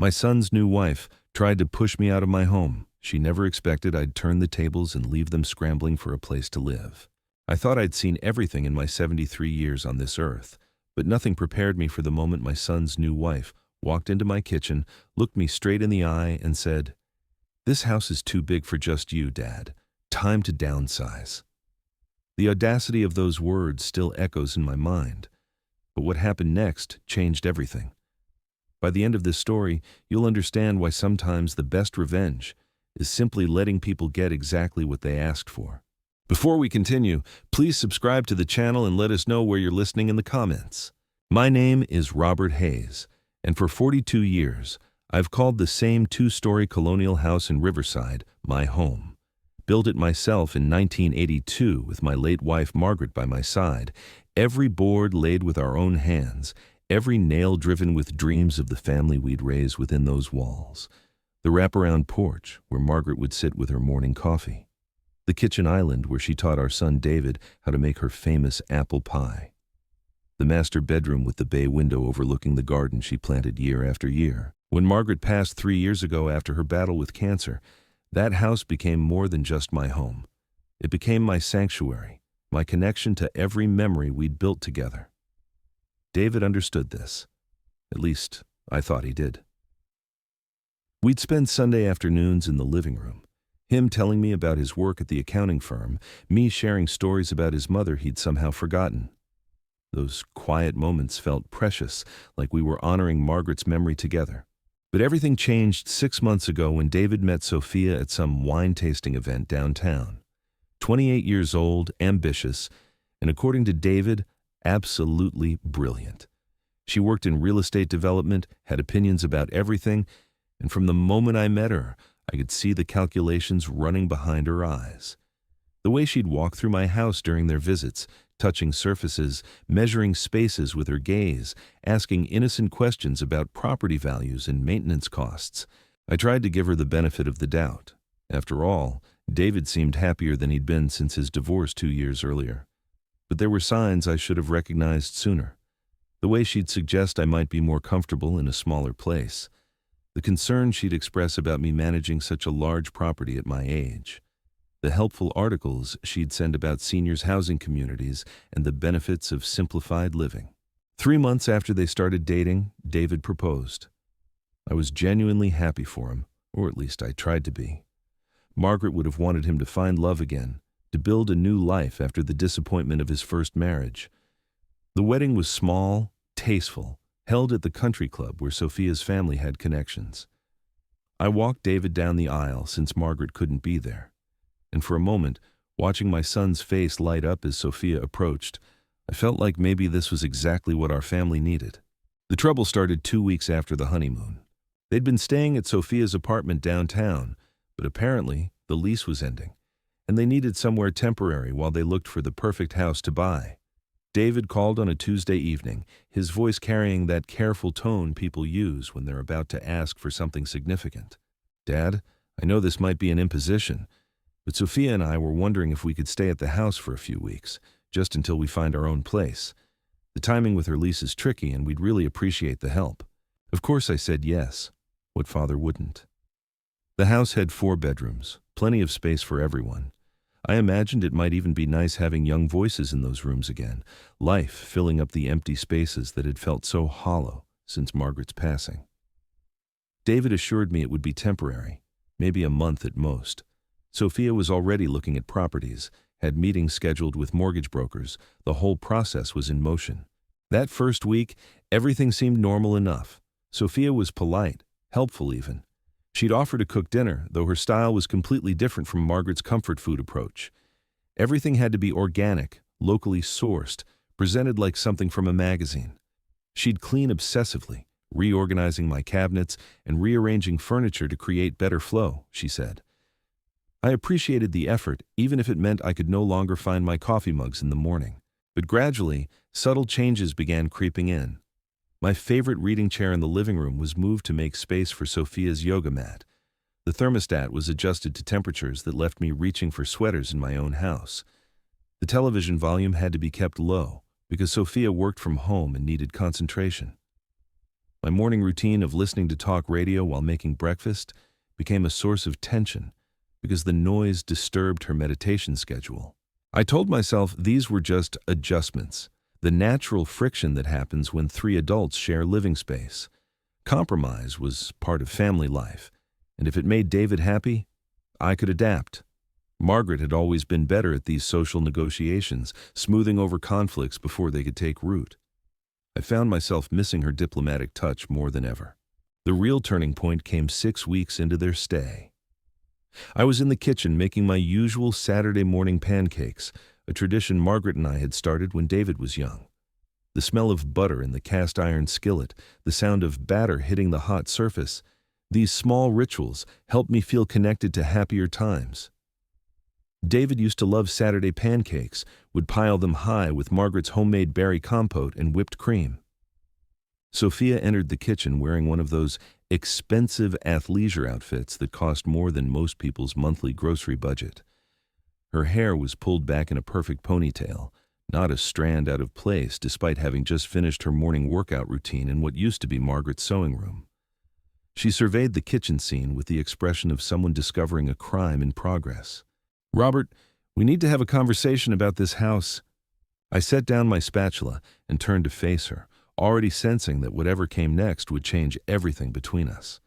My son's new wife tried to push me out of my home. She never expected I'd turn the tables and leave them scrambling for a place to live. I thought I'd seen everything in my 73 years on this earth, but nothing prepared me for the moment my son's new wife walked into my kitchen, looked me straight in the eye, and said, "This house is too big for just you, Dad. Time to downsize." The audacity of those words still echoes in my mind, but what happened next changed everything. By the end of this story, you'll understand why sometimes the best revenge is simply letting people get exactly what they asked for. Before we continue, please subscribe to the channel and let us know where you're listening in the comments. My name is Robert Hayes, and for 42 years, I've called the same two-story colonial house in Riverside my home. Built it myself in 1982 with my late wife Margaret by my side, every board laid with our own hands, every nail driven with dreams of the family we'd raise within those walls. The wraparound porch where Margaret would sit with her morning coffee. The kitchen island where she taught our son David how to make her famous apple pie. The master bedroom with the bay window overlooking the garden she planted year after year. When Margaret passed 3 years ago after her battle with cancer, that house became more than just my home. It became my sanctuary, my connection to every memory we'd built together. David understood this. At least, I thought he did. We'd spend Sunday afternoons in the living room, him telling me about his work at the accounting firm, me sharing stories about his mother he'd somehow forgotten. Those quiet moments felt precious, like we were honoring Margaret's memory together. But everything changed 6 months ago when David met Sophia at some wine-tasting event downtown. 28 years old, ambitious, and according to David, absolutely brilliant. She worked in real estate development, had opinions about everything, and from the moment I met her, I could see the calculations running behind her eyes. The way she'd walk through my house during their visits, touching surfaces, measuring spaces with her gaze, asking innocent questions about property values and maintenance costs. I tried to give her the benefit of the doubt. After all, David seemed happier than he'd been since his divorce 2 years earlier. But there were signs I should have recognized sooner. The way she'd suggest I might be more comfortable in a smaller place. The concern she'd express about me managing such a large property at my age. The helpful articles she'd send about seniors' housing communities and the benefits of simplified living. 3 months after they started dating, David proposed. I was genuinely happy for him, or at least I tried to be. Margaret would have wanted him to find love again, to build a new life after the disappointment of his first marriage. The wedding was small, tasteful, held at the country club where Sophia's family had connections. I walked David down the aisle since Margaret couldn't be there. And for a moment, watching my son's face light up as Sophia approached, I felt like maybe this was exactly what our family needed. The trouble started 2 weeks after the honeymoon. They'd been staying at Sophia's apartment downtown, but apparently the lease was ending, and they needed somewhere temporary while they looked for the perfect house to buy. David called on a Tuesday evening, his voice carrying that careful tone people use when they're about to ask for something significant. "Dad, I know this might be an imposition, but Sophia and I were wondering if we could stay at the house for a few weeks, just until we find our own place. The timing with her lease is tricky, and we'd really appreciate the help." Of course I said yes. What father wouldn't? The house had 4 bedrooms, plenty of space for everyone. I imagined it might even be nice having young voices in those rooms again, life filling up the empty spaces that had felt so hollow since Margaret's passing. David assured me it would be temporary, maybe a month at most. Sophia was already looking at properties, had meetings scheduled with mortgage brokers. The whole process was in motion. That first week, everything seemed normal enough. Sophia was polite, helpful even. She'd offer to cook dinner, though her style was completely different from Margaret's comfort food approach. Everything had to be organic, locally sourced, presented like something from a magazine. She'd clean obsessively, reorganizing my cabinets and rearranging furniture to create better flow, she said. I appreciated the effort, even if it meant I could no longer find my coffee mugs in the morning. But gradually, subtle changes began creeping in. My favorite reading chair in the living room was moved to make space for Sophia's yoga mat. The thermostat was adjusted to temperatures that left me reaching for sweaters in my own house. The television volume had to be kept low because Sophia worked from home and needed concentration. My morning routine of listening to talk radio while making breakfast became a source of tension because the noise disturbed her meditation schedule. I told myself these were just adjustments, the natural friction that happens when three adults share living space. Compromise was part of family life, and if it made David happy, I could adapt. Margaret had always been better at these social negotiations, smoothing over conflicts before they could take root. I found myself missing her diplomatic touch more than ever. The real turning point came 6 weeks into their stay. I was in the kitchen making my usual Saturday morning pancakes, a tradition Margaret and I had started when David was young. The smell of butter in the cast iron skillet, the sound of batter hitting the hot surface, these small rituals helped me feel connected to happier times. David used to love Saturday pancakes, would pile them high with Margaret's homemade berry compote and whipped cream. Sophia entered the kitchen wearing one of those expensive athleisure outfits that cost more than most people's monthly grocery budget. Her hair was pulled back in a perfect ponytail, not a strand out of place despite having just finished her morning workout routine in what used to be Margaret's sewing room. She surveyed the kitchen scene with the expression of someone discovering a crime in progress. "Robert, we need to have a conversation about this house." I set down my spatula and turned to face her, already sensing that whatever came next would change everything between us.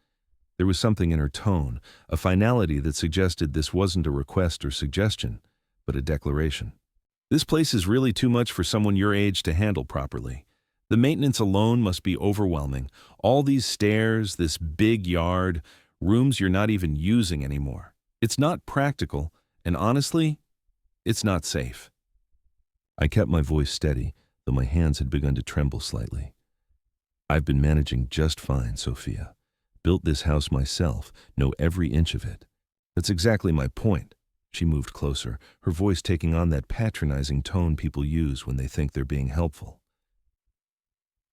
There was something in her tone, a finality that suggested this wasn't a request or suggestion, but a declaration. "This place is really too much for someone your age to handle properly. The maintenance alone must be overwhelming. All these stairs, this big yard, rooms you're not even using anymore. It's not practical. And honestly, it's not safe." I kept my voice steady, though my hands had begun to tremble slightly. "I've been managing just fine, Sophia. Built this house myself, know every inch of it. That's exactly my point." She moved closer, her voice taking on that patronizing tone people use when they think they're being helpful.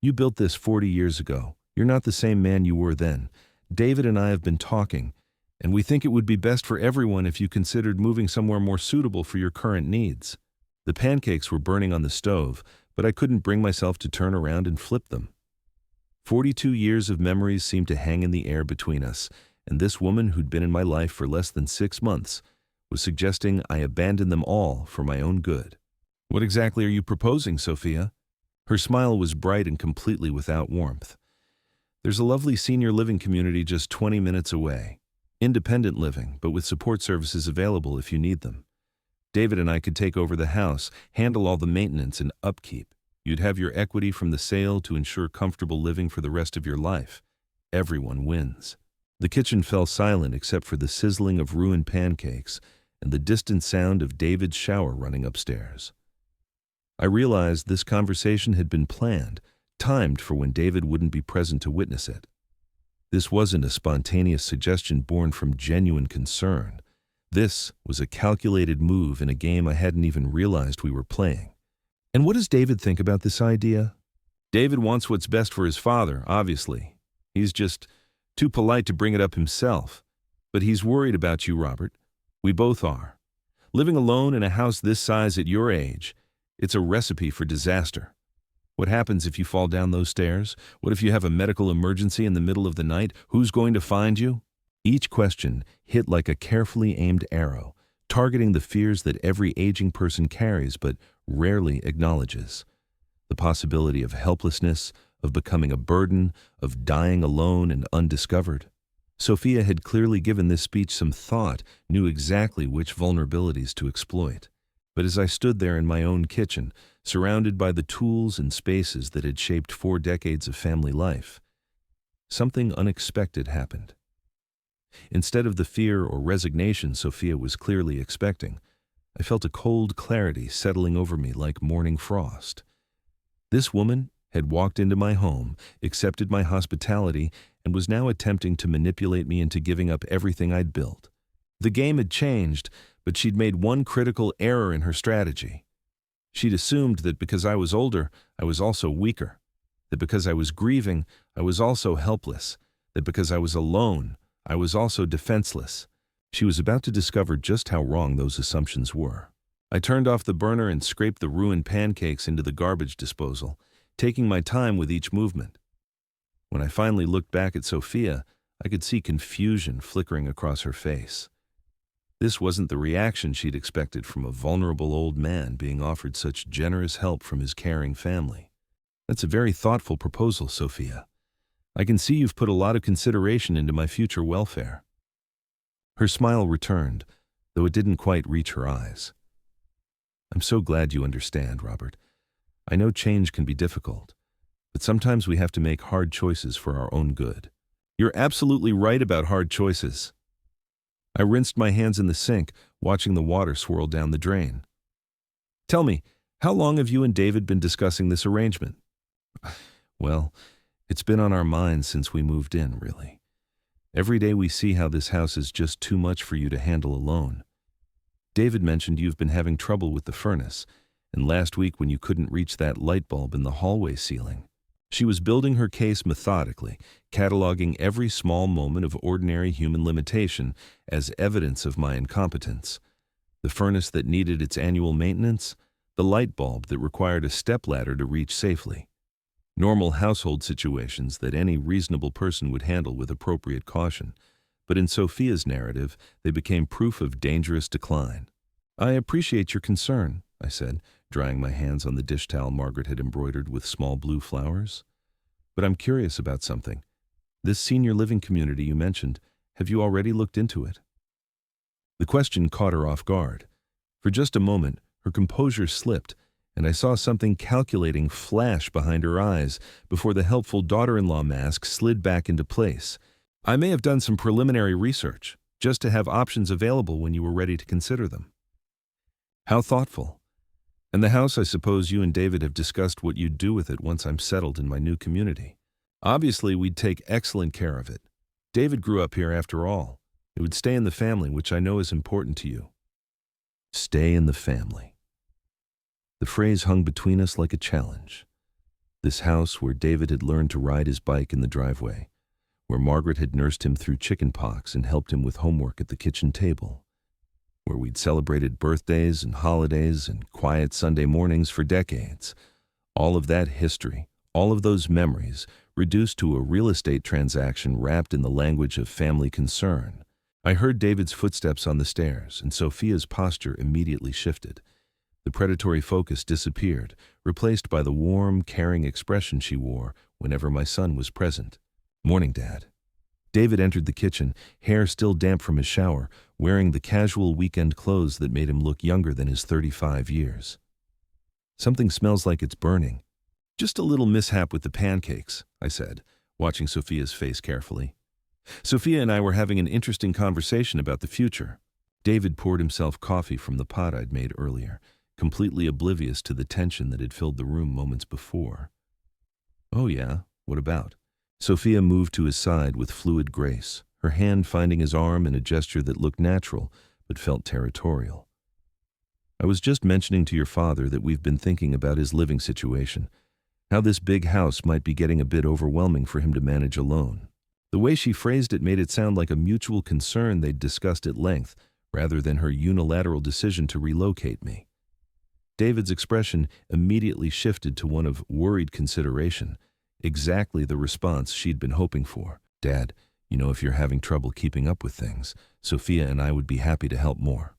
"You built this 40 years ago. You're not the same man you were then. David and I have been talking, and we think it would be best for everyone if you considered moving somewhere more suitable for your current needs." The pancakes were burning on the stove, but I couldn't bring myself to turn around and flip them. 42 years of memories seemed to hang in the air between us, and this woman who'd been in my life for less than 6 months was suggesting I abandon them all for my own good. "What exactly are you proposing, Sophia?" Her smile was bright and completely without warmth. "There's a lovely senior living community just 20 minutes away. Independent living, but with support services available if you need them. David and I could take over the house, handle all the maintenance and upkeep. You'd have your equity from the sale to ensure comfortable living for the rest of your life. Everyone wins." The kitchen fell silent except for the sizzling of ruined pancakes and the distant sound of David's shower running upstairs. I realized this conversation had been planned, timed for when David wouldn't be present to witness it. This wasn't a spontaneous suggestion born from genuine concern. This was a calculated move in a game I hadn't even realized we were playing. "And what does David think about this idea?" "David wants what's best for his father, obviously. He's just too polite to bring it up himself. But he's worried about you, Robert. We both are. Living alone in a house this size at your age, it's a recipe for disaster. What happens if you fall down those stairs? What if you have a medical emergency in the middle of the night? Who's going to find you?" Each question hit like a carefully aimed arrow, targeting the fears that every aging person carries but rarely acknowledges. The possibility of helplessness, of becoming a burden, of dying alone and undiscovered. Sophia had clearly given this speech some thought, knew exactly which vulnerabilities to exploit. But as I stood there in my own kitchen, surrounded by the tools and spaces that had shaped 4 decades of family life, something unexpected happened. Instead of the fear or resignation Sophia was clearly expecting, I felt a cold clarity settling over me like morning frost. This woman had walked into my home, accepted my hospitality, and was now attempting to manipulate me into giving up everything I'd built. The game had changed, but she'd made one critical error in her strategy. She'd assumed that because I was older, I was also weaker, that because I was grieving, I was also helpless, that because I was alone, I was also defenseless. She was about to discover just how wrong those assumptions were. I turned off the burner and scraped the ruined pancakes into the garbage disposal, taking my time with each movement. When I finally looked back at Sophia, I could see confusion flickering across her face. This wasn't the reaction she'd expected from a vulnerable old man being offered such generous help from his caring family. That's a very thoughtful proposal, Sophia. I can see you've put a lot of consideration into my future welfare. Her smile returned, though it didn't quite reach her eyes. I'm so glad you understand, Robert. I know change can be difficult, but sometimes we have to make hard choices for our own good. You're absolutely right about hard choices. I rinsed my hands in the sink, watching the water swirl down the drain. Tell me, how long have you and David been discussing this arrangement? Well, it's been on our minds since we moved in, really. Every day we see how this house is just too much for you to handle alone. David mentioned you've been having trouble with the furnace, and last week when you couldn't reach that light bulb in the hallway ceiling. She was building her case methodically, cataloging every small moment of ordinary human limitation as evidence of my incompetence. The furnace that needed its annual maintenance, the light bulb that required a stepladder to reach safely. Normal household situations that any reasonable person would handle with appropriate caution, but in Sophia's narrative, they became proof of dangerous decline. I appreciate your concern, I said, drying my hands on the dish towel Margaret had embroidered with small blue flowers. But I'm curious about something. This senior living community you mentioned, have you already looked into it? The question caught her off guard. For just a moment, her composure slipped, and I saw something calculating flash behind her eyes before the helpful daughter-in-law mask slid back into place. I may have done some preliminary research, just to have options available when you were ready to consider them. How thoughtful. And the house, I suppose you and David have discussed what you'd do with it once I'm settled in my new community. Obviously, we'd take excellent care of it. David grew up here after all. It would stay in the family, which I know is important to you. Stay in the family. The phrase hung between us like a challenge. This house where David had learned to ride his bike in the driveway, where Margaret had nursed him through chickenpox and helped him with homework at the kitchen table, where we'd celebrated birthdays and holidays and quiet Sunday mornings for decades. All of that history, all of those memories, reduced to a real estate transaction wrapped in the language of family concern. I heard David's footsteps on the stairs, and Sophia's posture immediately shifted. The predatory focus disappeared, replaced by the warm, caring expression she wore whenever my son was present. Morning, Dad. David entered the kitchen, hair still damp from his shower, wearing the casual weekend clothes that made him look younger than his 35 years. Something smells like it's burning. Just a little mishap with the pancakes, I said, watching Sophia's face carefully. Sophia and I were having an interesting conversation about the future. David poured himself coffee from the pot I'd made earlier, completely oblivious to the tension that had filled the room moments before. Oh yeah, what about? Sophia moved to his side with fluid grace, her hand finding his arm in a gesture that looked natural but felt territorial. I was just mentioning to your father that we've been thinking about his living situation, how this big house might be getting a bit overwhelming for him to manage alone. The way she phrased it made it sound like a mutual concern they'd discussed at length, rather than her unilateral decision to relocate me. David's expression immediately shifted to one of worried consideration, exactly the response she'd been hoping for. Dad, you know, if you're having trouble keeping up with things, Sophia and I would be happy to help more.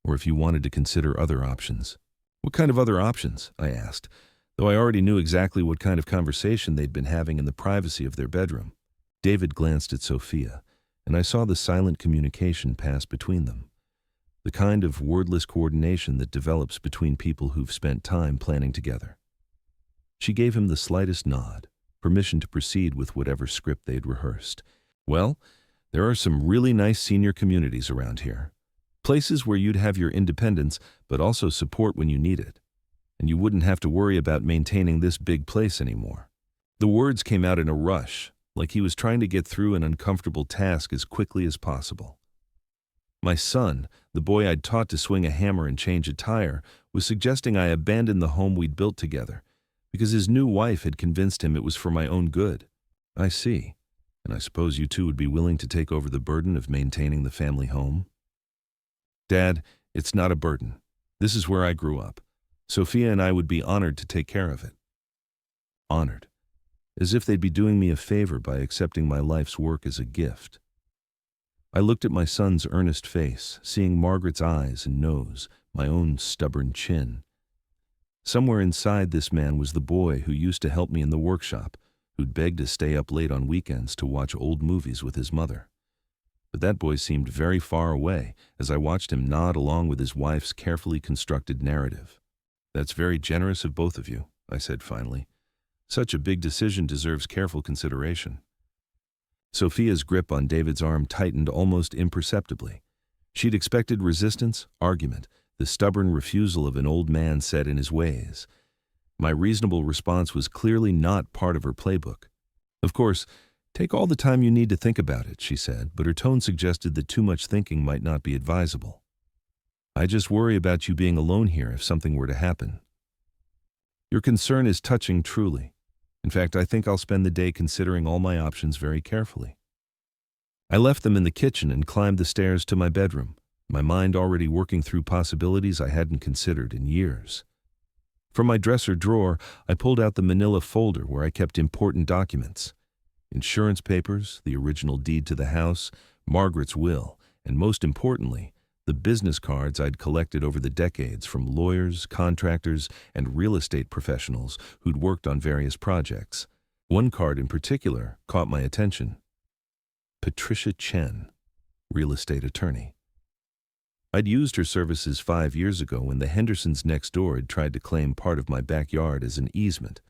Or if you wanted to consider other options. What kind of other options? I asked, though I already knew exactly what kind of conversation they'd been having in the privacy of their bedroom. David glanced at Sophia, and I saw the silent communication pass between them. The kind of wordless coordination that develops between people who've spent time planning together. She gave him the slightest nod, permission to proceed with whatever script they'd rehearsed. Well, there are some really nice senior communities around here. Places where you'd have your independence, but also support when you need it. And you wouldn't have to worry about maintaining this big place anymore. The words came out in a rush, like he was trying to get through an uncomfortable task as quickly as possible. My son, the boy I'd taught to swing a hammer and change a tire, was suggesting I abandon the home we'd built together, because his new wife had convinced him it was for my own good. I see. And I suppose you two would be willing to take over the burden of maintaining the family home? Dad, it's not a burden. This is where I grew up. Sophia and I would be honored to take care of it. Honored. as if they'd be doing me a favor by accepting my life's work as a gift. I looked at my son's earnest face, seeing Margaret's eyes and nose, my own stubborn chin. Somewhere inside this man was the boy who used to help me in the workshop, who'd beg to stay up late on weekends to watch old movies with his mother. But that boy seemed very far away as I watched him nod along with his wife's carefully constructed narrative. "That's very generous of both of you," I said finally. "Such a big decision deserves careful consideration." Sophia's grip on David's arm tightened almost imperceptibly. She'd expected resistance, argument, the stubborn refusal of an old man set in his ways. My reasonable response was clearly not part of her playbook. "Of course, take all the time you need to think about it," she said, but her tone suggested that too much thinking might not be advisable. "I just worry about you being alone here if something were to happen." "Your concern is touching, truly. In fact, I think I'll spend the day considering all my options very carefully." I left them in the kitchen and climbed the stairs to my bedroom, my mind already working through possibilities I hadn't considered in years. From my dresser drawer, I pulled out the manila folder where I kept important documents. Insurance papers, the original deed to the house, Margaret's will, and most importantly, the business cards I'd collected over the decades from lawyers, contractors, and real estate professionals who'd worked on various projects. One card in particular caught my attention. Patricia Chen, real estate attorney. I'd used her services 5 years ago when the Hendersons next door had tried to claim part of my backyard as an easement.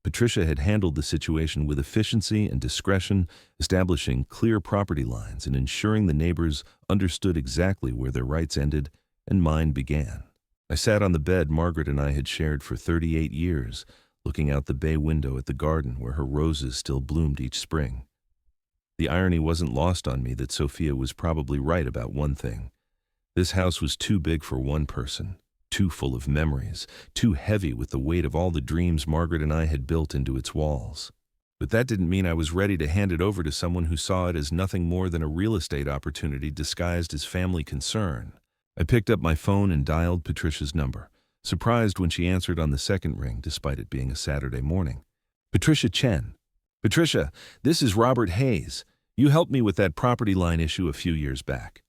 Patricia had handled the situation with efficiency and discretion, establishing clear property lines and ensuring the neighbors understood exactly where their rights ended and mine began. I sat on the bed Margaret and I had shared for 38 years, looking out the bay window at the garden where her roses still bloomed each spring. The irony wasn't lost on me that Sophia was probably right about one thing. This house was too big for one person. Too full of memories, too heavy with the weight of all the dreams Margaret and I had built into its walls. But that didn't mean I was ready to hand it over to someone who saw it as nothing more than a real estate opportunity disguised as family concern. I picked up my phone and dialed Patricia's number, surprised when she answered on the second ring despite it being a Saturday morning. "Patricia Chen." "Patricia, this is Robert Hayes. You helped me with that property line issue a few years back."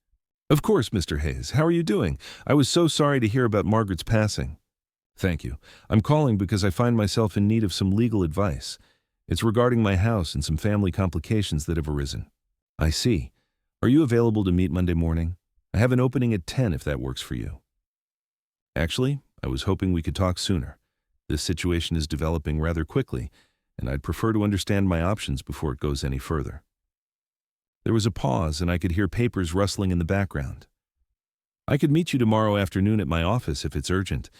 "Of course, Mr. Hayes. How are you doing? I was so sorry to hear about Margaret's passing." "Thank you. I'm calling because I find myself in need of some legal advice. It's regarding my house and some family complications that have arisen." "I see. Are you available to meet Monday morning? I have an opening at 10 if that works for you." "Actually, I was hoping we could talk sooner. This situation is developing rather quickly, and I'd prefer to understand my options before it goes any further." There was a pause, and I could hear papers rustling in the background. "I could meet you tomorrow afternoon at my office if it's urgent.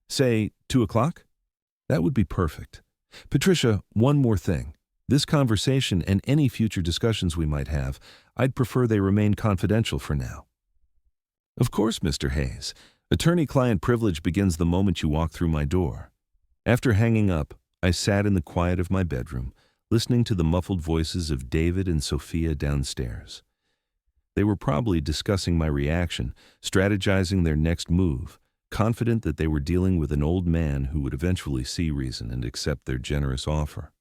Say 2 o'clock? That would be perfect. Patricia, one more thing. This conversation and any future discussions we might have, I'd prefer they remain confidential for now." "Of course, Mr. Hayes. Attorney-client privilege begins the moment you walk through my door." After hanging up, I sat in the quiet of my bedroom, listening to the muffled voices of David and Sophia downstairs. They were probably discussing my reaction, strategizing their next move, confident that they were dealing with an old man who would eventually see reason and accept their generous offer.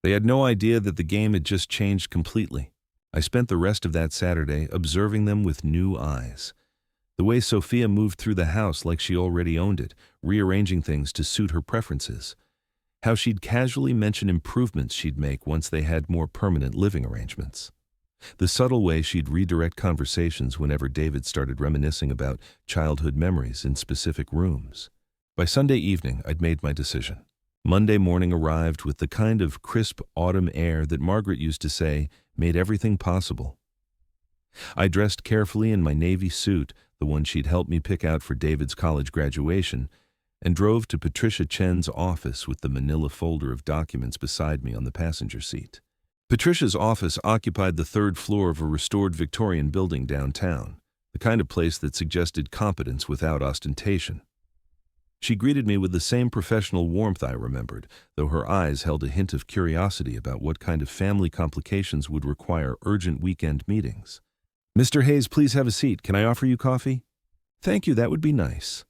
They had no idea that the game had just changed completely. I spent the rest of that Saturday observing them with new eyes. The way Sophia moved through the house like she already owned it, rearranging things to suit her preferences. How she'd casually mention improvements she'd make once they had more permanent living arrangements. The subtle way she'd redirect conversations whenever David started reminiscing about childhood memories in specific rooms. By Sunday evening, I'd made my decision. Monday morning arrived with the kind of crisp autumn air that Margaret used to say made everything possible. I dressed carefully in my navy suit, the one she'd helped me pick out for David's college graduation, and drove to Patricia Chen's office with the manila folder of documents beside me on the passenger seat. Patricia's office occupied the 3rd floor of a restored Victorian building downtown, the kind of place that suggested competence without ostentation. She greeted me with the same professional warmth I remembered, though her eyes held a hint of curiosity about what kind of family complications would require urgent weekend meetings. "Mr. Hayes, please have a seat. Can I offer you coffee?" "Thank you, that would be nice."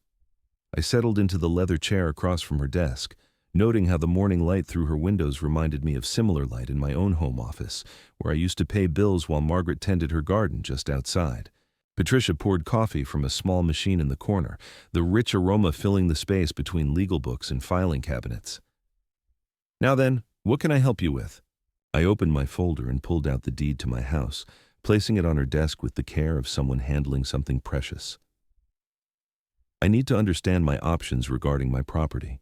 I settled into the leather chair across from her desk, Noting how the morning light through her windows reminded me of similar light in my own home office, where I used to pay bills while Margaret tended her garden just outside. Patricia poured coffee from a small machine in the corner, the rich aroma filling the space between legal books and filing cabinets. "Now then, what can I help you with?" I opened my folder and pulled out the deed to my house, placing it on her desk with the care of someone handling something precious. "I need to understand my options regarding my property.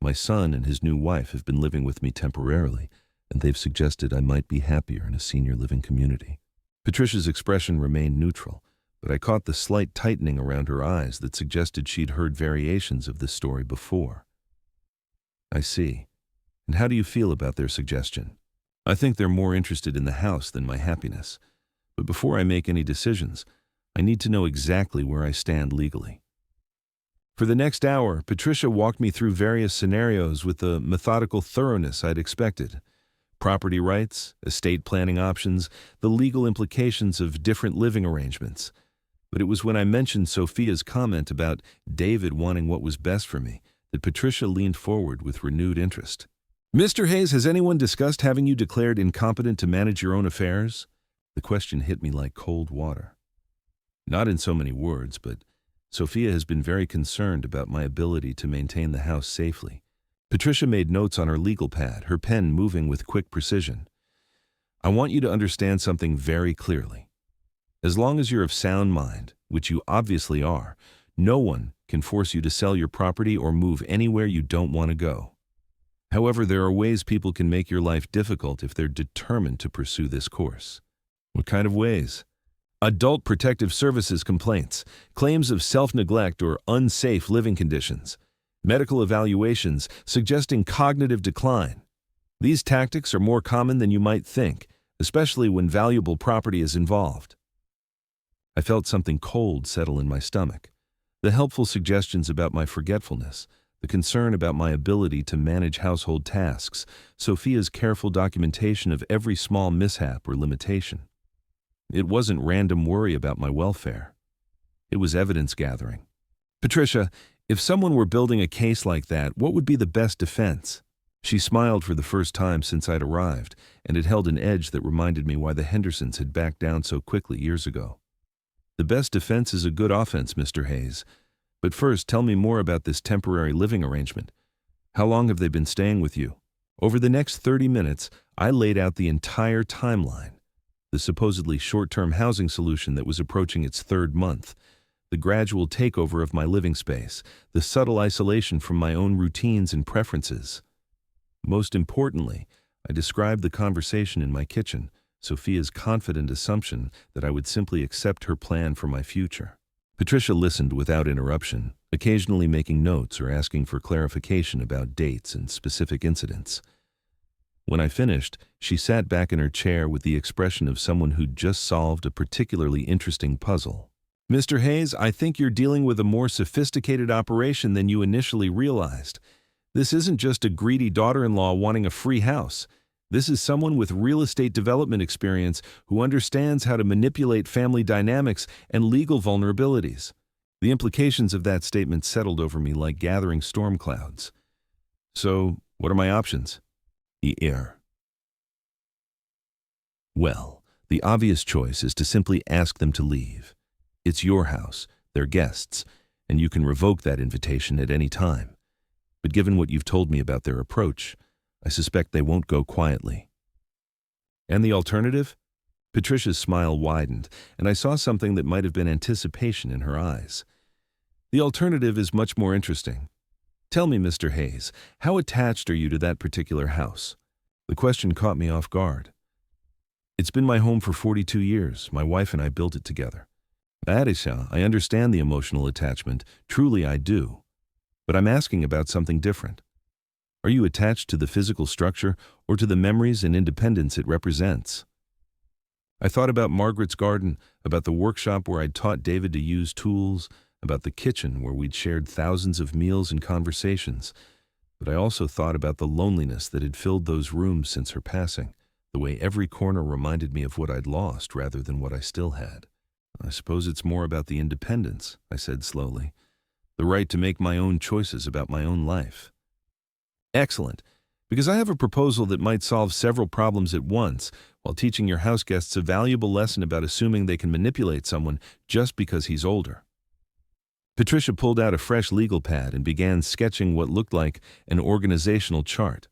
My son and his new wife have been living with me temporarily, and they've suggested I might be happier in a senior living community." Patricia's expression remained neutral, but I caught the slight tightening around her eyes that suggested she'd heard variations of this story before. "I see. And how do you feel about their suggestion?" "I think they're more interested in the house than my happiness. But before I make any decisions, I need to know exactly where I stand legally." For the next hour, Patricia walked me through various scenarios with the methodical thoroughness I'd expected. Property rights, estate planning options, the legal implications of different living arrangements. But it was when I mentioned Sophia's comment about David wanting what was best for me that Patricia leaned forward with renewed interest. "Mr. Hayes, has anyone discussed having you declared incompetent to manage your own affairs?" The question hit me like cold water. Not in so many words, but Sophia has been very concerned about my ability to maintain the house safely. Patricia made notes on her legal pad, her pen moving with quick precision. "I want you to understand something very clearly. As long as you're of sound mind, which you obviously are, no one can force you to sell your property or move anywhere you don't want to go. However, there are ways people can make your life difficult if they're determined to pursue this course." "What kind of ways?" "Adult Protective Services complaints, claims of self-neglect or unsafe living conditions, medical evaluations suggesting cognitive decline. These tactics are more common than you might think, especially when valuable property is involved." I felt something cold settle in my stomach. The helpful suggestions about my forgetfulness, the concern about my ability to manage household tasks, Sophia's careful documentation of every small mishap or limitation. It wasn't random worry about my welfare. It was evidence gathering. "Patricia, if someone were building a case like that, what would be the best defense?" She smiled for the first time since I'd arrived, and it held an edge that reminded me why the Hendersons had backed down so quickly years ago. "The best defense is a good offense, Mr. Hayes. But first, tell me more about this temporary living arrangement. How long have they been staying with you?" Over the next 30 minutes, I laid out the entire timeline. The supposedly short-term housing solution that was approaching its third month, the gradual takeover of my living space, the subtle isolation from my own routines and preferences. Most importantly, I described the conversation in my kitchen, Sophia's confident assumption that I would simply accept her plan for my future. Patricia listened without interruption, occasionally making notes or asking for clarification about dates and specific incidents. When I finished, she sat back in her chair with the expression of someone who'd just solved a particularly interesting puzzle. "Mr. Hayes, I think you're dealing with a more sophisticated operation than you initially realized. This isn't just a greedy daughter-in-law wanting a free house. This is someone with real estate development experience who understands how to manipulate family dynamics and legal vulnerabilities." The implications of that statement settled over me like gathering storm clouds. "So, what are my options?" Well, the obvious choice is to simply ask them to leave. It's your house, they're guests, and you can revoke that invitation at any time. But given what you've told me about their approach, I suspect they won't go quietly. "And the alternative?" Patricia's smile widened, and I saw something that might have been anticipation in her eyes. "The alternative is much more interesting. Tell me, Mr. Hayes, how attached are you to that particular house?" The question caught me off guard. "It's been my home for 42 years. My wife and I built it together." "Arisha, I understand the emotional attachment. Truly I do. But I'm asking about something different. Are you attached to the physical structure or to the memories and independence it represents?" I thought about Margaret's garden, about the workshop where I'd taught David to use tools, about the kitchen where we'd shared thousands of meals and conversations. But I also thought about the loneliness that had filled those rooms since her passing, the way every corner reminded me of what I'd lost rather than what I still had. "I suppose it's more about the independence," I said slowly. "The right to make my own choices about my own life." Excellent, because I have a proposal that might solve several problems at once while teaching your house guests a valuable lesson about assuming they can manipulate someone just because he's older. Patricia pulled out a fresh legal pad and began sketching what looked like an organizational chart.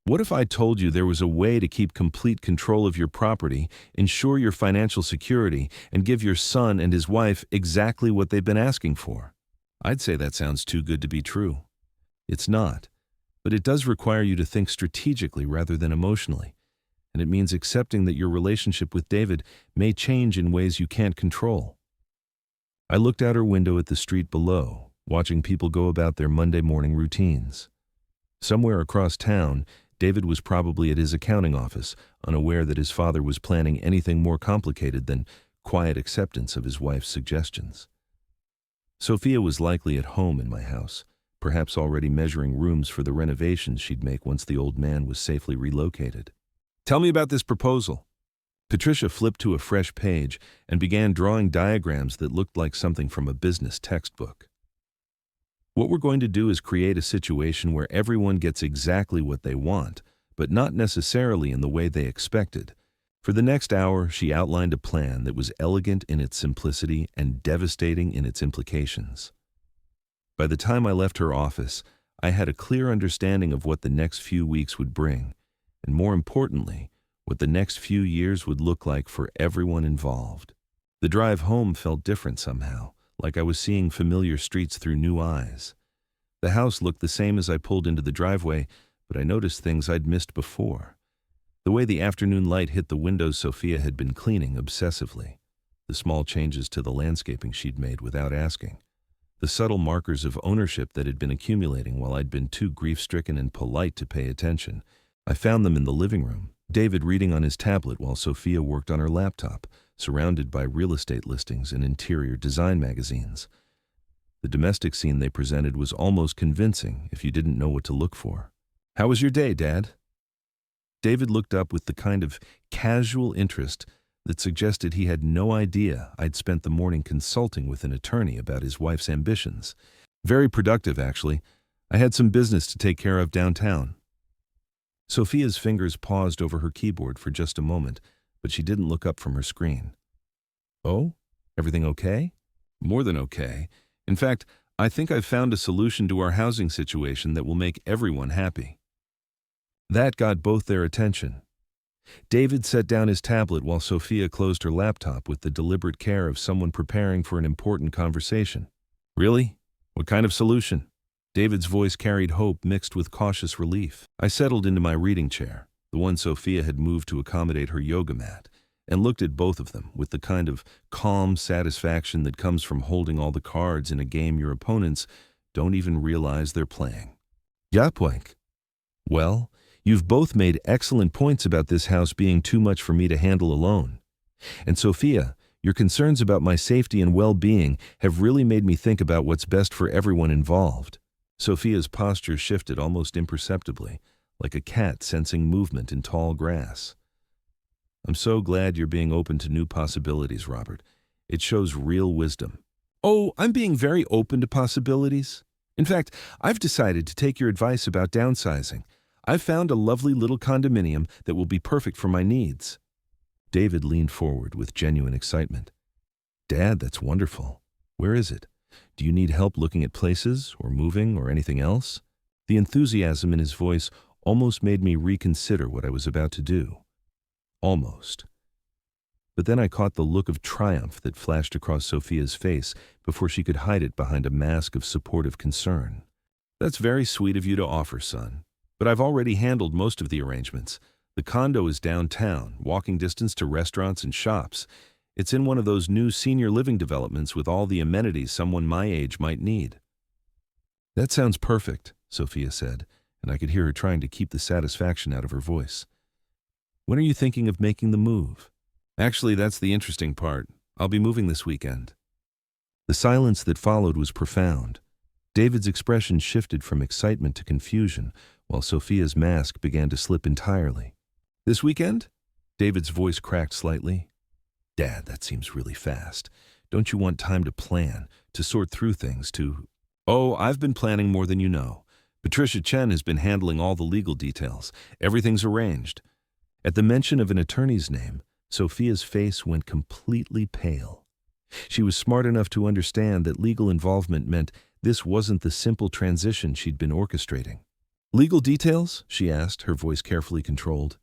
What if I told you there was a way to keep complete control of your property, ensure your financial security, and give your son and his wife exactly what they've been asking for? I'd say that sounds too good to be true. It's not, but it does require you to think strategically rather than emotionally, and it means accepting that your relationship with David may change in ways you can't control. I looked out her window at the street below, watching people go about their Monday morning routines. Somewhere across town, David was probably at his accounting office, unaware that his father was planning anything more complicated than quiet acceptance of his wife's suggestions. Sophia was likely at home in my house, perhaps already measuring rooms for the renovations she'd make once the old man was safely relocated. Tell me about this proposal. Patricia flipped to a fresh page and began drawing diagrams that looked like something from a business textbook. What we're going to do is create a situation where everyone gets exactly what they want, but not necessarily in the way they expected. For the next hour, she outlined a plan that was elegant in its simplicity and devastating in its implications. By the time I left her office, I had a clear understanding of what the next few weeks would bring, and more importantly, what the next few years would look like for everyone involved. The drive home felt different somehow, like I was seeing familiar streets through new eyes. The house looked the same as I pulled into the driveway, but I noticed things I'd missed before. The way the afternoon light hit the windows Sophia had been cleaning obsessively. The small changes to the landscaping she'd made without asking. The subtle markers of ownership that had been accumulating while I'd been too grief-stricken and polite to pay attention. I found them in the living room, David reading on his tablet while Sophia worked on her laptop, surrounded by real estate listings and interior design magazines. The domestic scene they presented was almost convincing if you didn't know what to look for. "How was your day, Dad?" David looked up with the kind of casual interest that suggested he had no idea I'd spent the morning consulting with an attorney about his wife's ambitions. "Very productive, actually. I had some business to take care of downtown." Sophia's fingers paused over her keyboard for just a moment, but she didn't look up from her screen. "Oh? Everything okay?" "More than okay. In fact, I think I've found a solution to our housing situation that will make everyone happy." That got both their attention. David set down his tablet while Sophia closed her laptop with the deliberate care of someone preparing for an important conversation. "Really? What kind of solution?" David's voice carried hope mixed with cautious relief. I settled into my reading chair, the one Sophia had moved to accommodate her yoga mat, and looked at both of them with the kind of calm satisfaction that comes from holding all the cards in a game your opponents don't even realize they're playing. "Ja, Poink. Well, you've both made excellent points about this house being too much for me to handle alone. And Sophia, your concerns about my safety and well-being have really made me think about what's best for everyone involved." Sophia's posture shifted almost imperceptibly, like a cat sensing movement in tall grass. "I'm so glad you're being open to new possibilities, Robert. It shows real wisdom." "Oh, I'm being very open to possibilities. In fact, I've decided to take your advice about downsizing. I've found a lovely little condominium that will be perfect for my needs." David leaned forward with genuine excitement. "Dad, that's wonderful. Where is it? Do you need help looking at places, or moving, or anything else?" The enthusiasm in his voice almost made me reconsider what I was about to do. Almost. But then I caught the look of triumph that flashed across Sophia's face before she could hide it behind a mask of supportive concern. "That's very sweet of you to offer, son. But I've already handled most of the arrangements. The condo is downtown, walking distance to restaurants and shops. It's in one of those new senior living developments with all the amenities someone my age might need." "That sounds perfect," Sophia said, and I could hear her trying to keep the satisfaction out of her voice. "When are you thinking of making the move?" "Actually, that's the interesting part. I'll be moving this weekend." The silence that followed was profound. David's expression shifted from excitement to confusion, while Sophia's mask began to slip entirely. "This weekend?" David's voice cracked slightly. "Dad, that seems really fast. Don't you want time to plan, to sort through things, to—" "Oh, I've been planning more than you know. Patricia Chen has been handling all the legal details. Everything's arranged. At the mention of an attorney's name, Sophia's face went completely pale. She was smart enough to understand that legal involvement meant this wasn't the simple transition she'd been orchestrating. "Legal details?" she asked, her voice carefully controlled.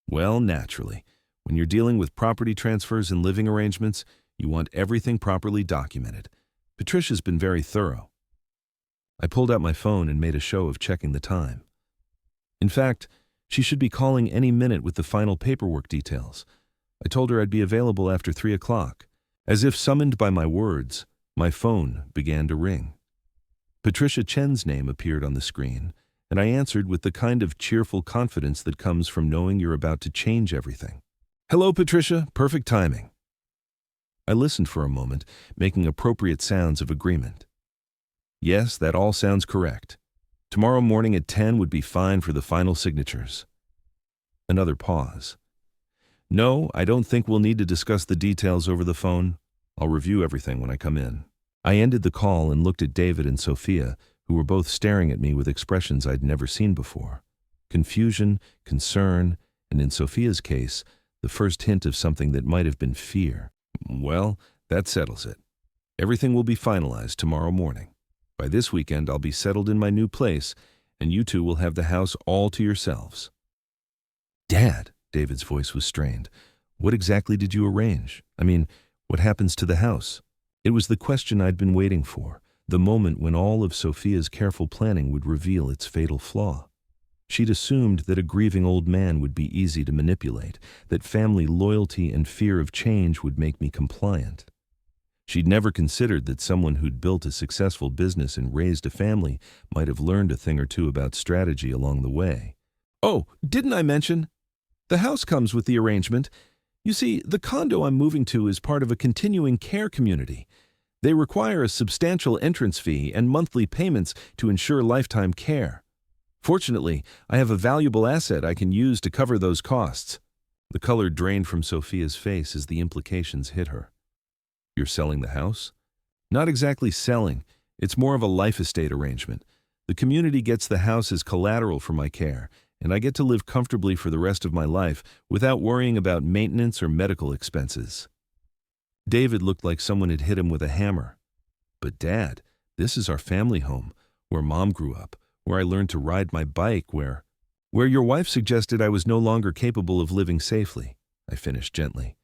"Well, naturally. When you're dealing with property transfers and living arrangements, you want everything properly documented. Patricia's been very thorough." I pulled out my phone and made a show of checking the time. In fact, she should be calling any minute with the final paperwork details. I told her I'd be available after 3 o'clock. As if summoned by my words, my phone began to ring. Patricia Chen's name appeared on the screen, and I answered with the kind of cheerful confidence that comes from knowing you're about to change everything. "Hello, Patricia. Perfect timing." I listened for a moment, making appropriate sounds of agreement. "Yes, that all sounds correct. Tomorrow morning at 10 would be fine for the final signatures." Another pause. "No, I don't think we'll need to discuss the details over the phone. I'll review everything when I come in." I ended the call and looked at David and Sophia, who were both staring at me with expressions I'd never seen before. Confusion, concern, and in Sophia's case, the first hint of something that might have been fear. "Well, that settles it. Everything will be finalized tomorrow morning. By this weekend, I'll be settled in my new place, and you two will have the house all to yourselves." "Dad," David's voice was strained, "what exactly did you arrange? I mean, what happens to the house?" It was the question I'd been waiting for, the moment when all of Sophia's careful planning would reveal its fatal flaw. She'd assumed that a grieving old man would be easy to manipulate, that family loyalty and fear of change would make me compliant. She'd never considered that someone who'd built a successful business and raised a family might have learned a thing or two about strategy along the way. "Oh, didn't I mention? The house comes with the arrangement. You see, the condo I'm moving to is part of a continuing care community. They require a substantial entrance fee and monthly payments to ensure lifetime care. Fortunately, I have a valuable asset I can use to cover those costs." The color drained from Sophia's face as the implications hit her. "You're selling the house?" "Not exactly selling. It's more of a life estate arrangement. The community gets the house as collateral for my care, and I get to live comfortably for the rest of my life without worrying about maintenance or medical expenses." David looked like someone had hit him with a hammer. "But Dad, this is our family home, where Mom grew up, where I learned to ride my bike, where your wife suggested I was no longer capable of living safely," I finished gently.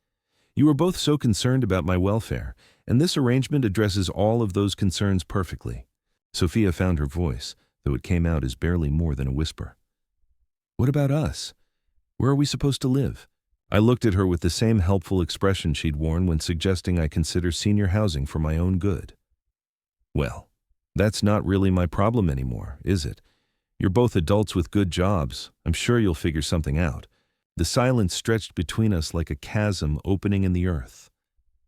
"You were both so concerned about my welfare, and this arrangement addresses all of those concerns perfectly." Sophia found her voice, though it came out as barely more than a whisper. "What about us? Where are we supposed to live?" I looked at her with the same helpful expression she'd worn when suggesting I consider senior housing for my own good. "Well, that's not really my problem anymore, is it? You're both adults with good jobs. I'm sure you'll figure something out." The silence stretched between us like a chasm opening in the earth.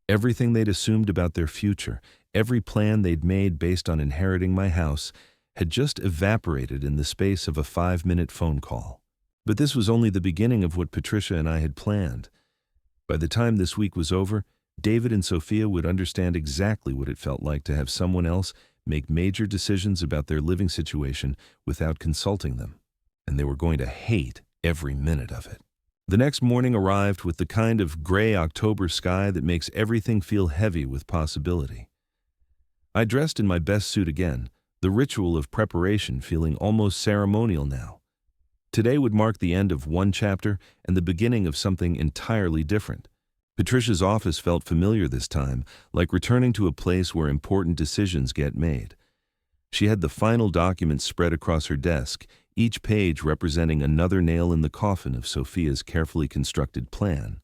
Everything they'd assumed about their future, every plan they'd made based on inheriting my house, had just evaporated in the space of a 5-minute phone call. But this was only the beginning of what Patricia and I had planned. By the time this week was over, David and Sophia would understand exactly what it felt like to have someone else make major decisions about their living situation without consulting them. And they were going to hate every minute of it. The next morning arrived with the kind of gray October sky that makes everything feel heavy with possibility. I dressed in my best suit again, the ritual of preparation feeling almost ceremonial now. Today would mark the end of one chapter and the beginning of something entirely different. Patricia's office felt familiar this time, like returning to a place where important decisions get made. She had the final documents spread across her desk, each page representing another nail in the coffin of Sophia's carefully constructed plan.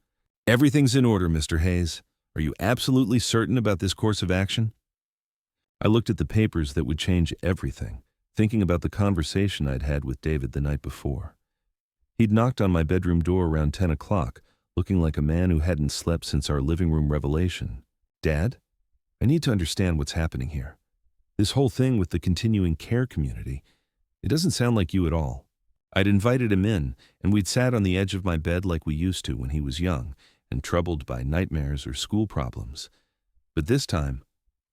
"Everything's in order, Mr. Hayes. Are you absolutely certain about this course of action?" I looked at the papers that would change everything, thinking about the conversation I'd had with David the night before. He'd knocked on my bedroom door around 10 o'clock, looking like a man who hadn't slept since our living room revelation. "Dad, I need to understand what's happening here. This whole thing with the continuing care community, it doesn't sound like you at all." I'd invited him in, and we'd sat on the edge of my bed like we used to when he was young and troubled by nightmares or school problems. But this time,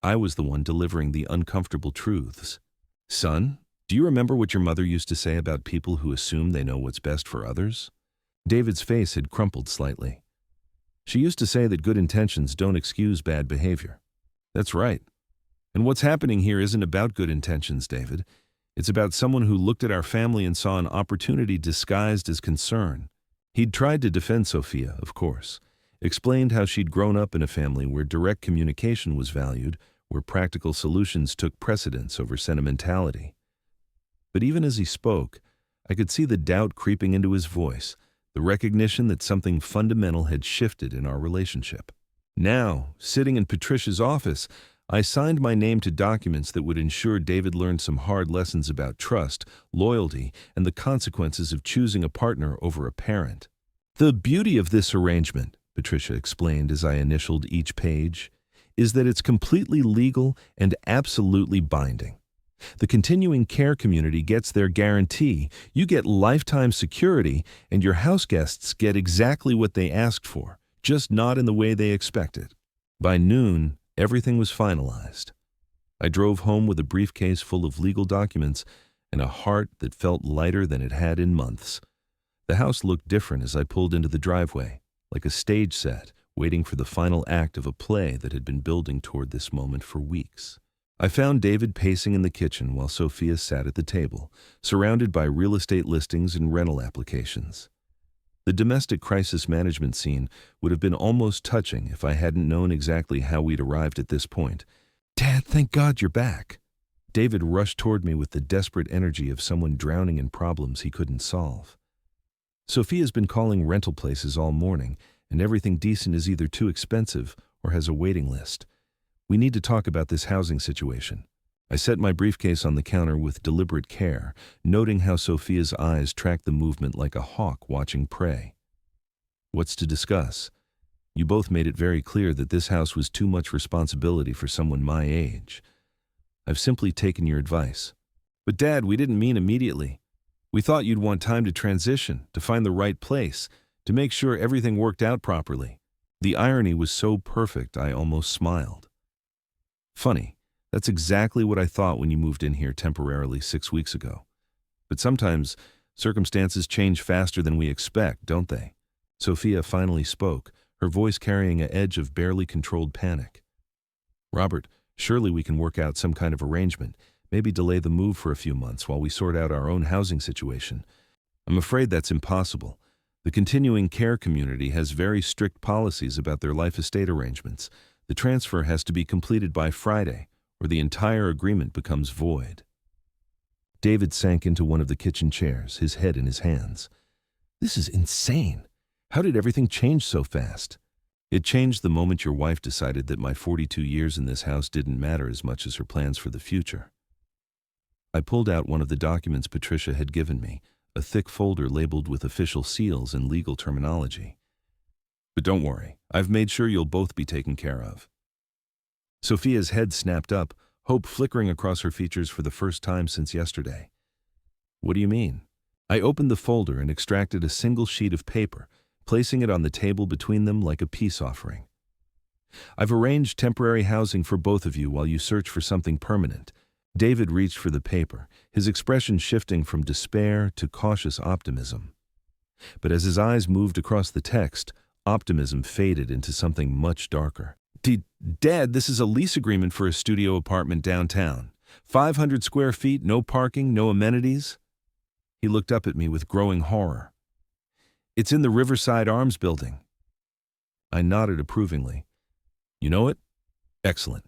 I was the one delivering the uncomfortable truths. "Son, Do you remember what your mother used to say about people who assume they know what's best for others? David's face had crumpled slightly. She used to say that good intentions don't excuse bad behavior. That's right. And what's happening here isn't about good intentions, David. It's about someone who looked at our family and saw an opportunity disguised as concern. He'd tried to defend Sophia, of course, explained how she'd grown up in a family where direct communication was valued, where practical solutions took precedence over sentimentality. But even as he spoke, I could see the doubt creeping into his voice, the recognition that something fundamental had shifted in our relationship. Now, sitting in Patricia's office, I signed my name to documents that would ensure David learned some hard lessons about trust, loyalty, and the consequences of choosing a partner over a parent. The beauty of this arrangement, Patricia explained as I initialed each page, is that it's completely legal and absolutely binding. The continuing care community gets their guarantee, you get lifetime security, and your house guests get exactly what they asked for, just not in the way they expected. By noon, everything was finalized. I drove home with a briefcase full of legal documents and a heart that felt lighter than it had in months. The house looked different as I pulled into the driveway, like a stage set, waiting for the final act of a play that had been building toward this moment for weeks. I found David pacing in the kitchen while Sophia sat at the table, surrounded by real estate listings and rental applications. The domestic crisis management scene would have been almost touching if I hadn't known exactly how we'd arrived at this point. "Dad, thank God you're back." David rushed toward me with the desperate energy of someone drowning in problems he couldn't solve. Sophia's been calling rental places all morning, and everything decent is either too expensive or has a waiting list. We need to talk about this housing situation. I set my briefcase on the counter with deliberate care, noting how Sophia's eyes tracked the movement like a hawk watching prey. "What's to discuss? You both made it very clear that this house was too much responsibility for someone my age. I've simply taken your advice." "But Dad, we didn't mean immediately. We thought you'd want time to transition, to find the right place, to make sure everything worked out properly." The irony was so perfect I almost smiled. "Funny. That's exactly what I thought when you moved in here temporarily 6 weeks ago. But sometimes circumstances change faster than we expect, don't they?" Sophia finally spoke, her voice carrying an edge of barely controlled panic. "Robert, surely we can work out some kind of arrangement, maybe delay the move for a few months while we sort out our own housing situation." "I'm afraid that's impossible. The continuing care community has very strict policies about their life estate arrangements. The transfer has to be completed by Friday, or the entire agreement becomes void." David sank into one of the kitchen chairs, his head in his hands. "This is insane. How did everything change so fast?" "It changed the moment your wife decided that my 42 years in this house didn't matter as much as her plans for the future." I pulled out one of the documents Patricia had given me, a thick folder labeled with official seals and legal terminology. "But don't worry, I've made sure you'll both be taken care of." Sophia's head snapped up, hope flickering across her features for the first time since yesterday. "What do you mean?" I opened the folder and extracted a single sheet of paper, placing it on the table between them like a peace offering. "I've arranged temporary housing for both of you while you search for something permanent." David reached for the paper, his expression shifting from despair to cautious optimism. But as his eyes moved across the text, optimism faded into something much darker. "Dad, this is a lease agreement for a studio apartment downtown. 500 square feet, no parking, no amenities." He looked up at me with growing horror. "It's in the Riverside Arms building." I nodded approvingly. "You know it? Excellent.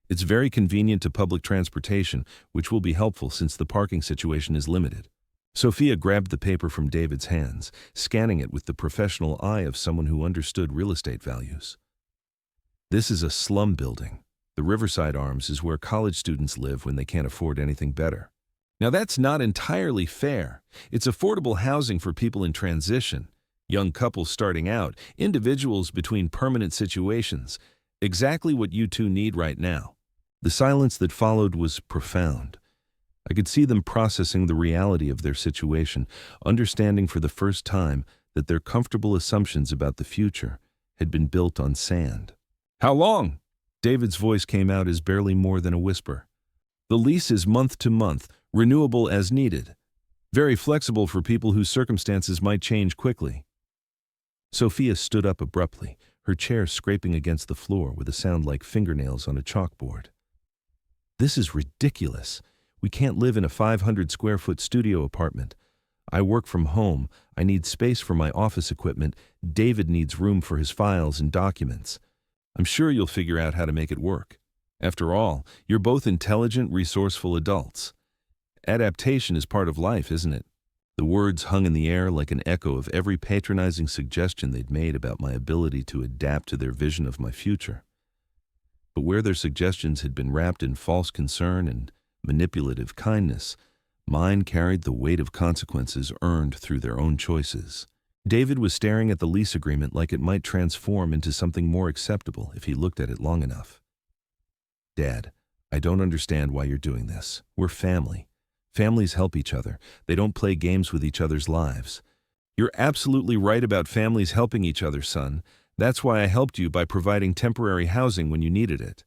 It's very convenient to public transportation, which will be helpful since the parking situation is limited." Sophia grabbed the paper from David's hands, scanning it with the professional eye of someone who understood real estate values. "This is a slum building. The Riverside Arms is where college students live when they can't afford anything better." "Now that's not entirely fair. It's affordable housing for people in transition, young couples starting out, individuals between permanent situations. Exactly what you two need right now." The silence that followed was profound. I could see them processing the reality of their situation, understanding for the first time that their comfortable assumptions about the future had been built on sand. "How long?" David's voice came out as barely more than a whisper. "The lease is month to month, renewable as needed, very flexible for people whose circumstances might change quickly. Sophia stood up abruptly, her chair scraping against the floor with a sound like fingernails on a chalkboard. This is ridiculous. We can't live in a 500-square-foot studio apartment. I work from home. I need space for my office equipment. David needs room for his files and documents. I'm sure you'll figure out how to make it work. After all, you're both intelligent, resourceful adults. Adaptation is part of life, isn't it? The words hung in the air like an echo of every patronizing suggestion they'd made about my ability to adapt to their vision of my future. But where their suggestions had been wrapped in false concern and manipulative kindness, mine carried the weight of consequences earned through their own choices. David was staring at the lease agreement like it might transform into something more acceptable if he looked at it long enough. Dad, I don't understand why you're doing this. We're family. Families help each other. They don't play games with each other's lives. You're absolutely right about families helping each other, son. That's why I helped you by providing temporary housing when you needed it.